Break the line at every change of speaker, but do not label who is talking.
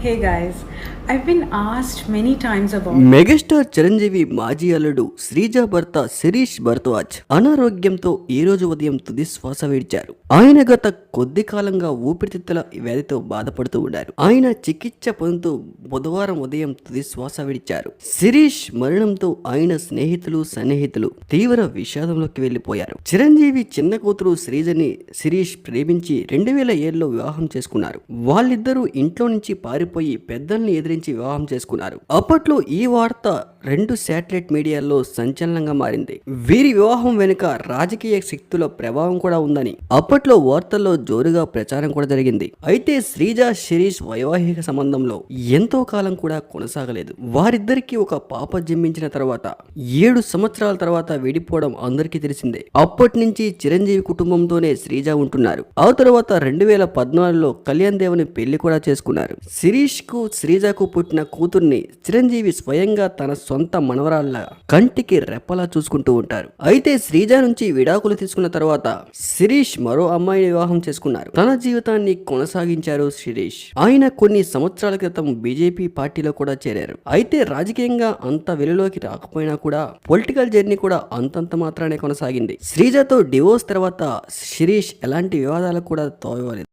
Hey guys, I've been asked many times about
megastar Chiranjeevi మాజీ అల్లుడు శ్రీజ భర్త శిరీష్ భరద్వాజ్ అనారోగ్యంతో ఈ రోజు ఉదయం తుది శ్వాస విడిచారు. ఆయన గత కొద్ది కాలంగా ఊపిరితిత్తుల వ్యాధితో బాధపడుతూ ఉన్నారు. ఆయన చికిత్స పొందుతూ బుధవారం ఉదయం తుది శ్వాస విడిచారు. శిరీష్ మరణంతో ఆయన స్నేహితులు సన్నిహితులు తీవ్ర విషాదంలోకి వెళ్లిపోయారు. చిరంజీవి చిన్న కూతురు శ్రీజని శిరీష్ ప్రేమించి 2007లో వివాహం చేసుకున్నారు. వాళ్ళిద్దరూ ఇంట్లో నుంచి పారిపోయి పెద్దల్ని ఎదిరించి వివాహం చేసుకున్నారు. అప్పట్లో ఈ వార్త 2 శాటిలైట్ మీడియాల్లో సంచలనంగా మారింది. వీరి వివాహం వెనుక రాజకీయ శక్తుల ప్రభావం కూడా ఉందని అప్పట్లో వార్తల్లో జోరుగా ప్రచారం కూడా జరిగింది. అయితే శ్రీజ శిరీష్ వైవాహిక సంబంధంలో ఎంతో కాలం కూడా కొనసాగలేదు. వారిద్దరికి ఒక పాప జన్మించిన తర్వాత 7 సంవత్సరాల తర్వాత విడిపోవడం అందరికీ తెలిసిందే. అప్పటి నుంచి చిరంజీవి కుటుంబంతోనే శ్రీజ ఉంటున్నారు. ఆ తర్వాత 2014లో కళ్యాణ్ దేవుని పెళ్లి కూడా చేసుకున్నారు. శిరీష్ కు శ్రీజకు పుట్టిన కూతుర్ని చిరంజీవి స్వయంగా తన సొంత మనవరాల్లా కంటికి రెప్పలా చూసుకుంటూ ఉంటారు. అయితే శ్రీజ నుంచి విడాకులు తీసుకున్న తర్వాత శిరీష్ మరో అమ్మాయిని వివాహం చేసుకున్నారు. తన జీవితాన్ని కొనసాగించారు శిరీష్. ఆయన కొన్ని సంవత్సరాల క్రితం బీజేపీ పార్టీలో కూడా చేరారు. అయితే రాజకీయంగా అంత వెలుగులోకి రాకపోయినా కూడా పొలిటికల్ జర్నీ కూడా అంతంత మాత్రానే కొనసాగింది. శ్రీజతో డివోర్స్ తర్వాత శిరీష్ ఎలాంటి వివాదాలకు కూడా తోయలేదు.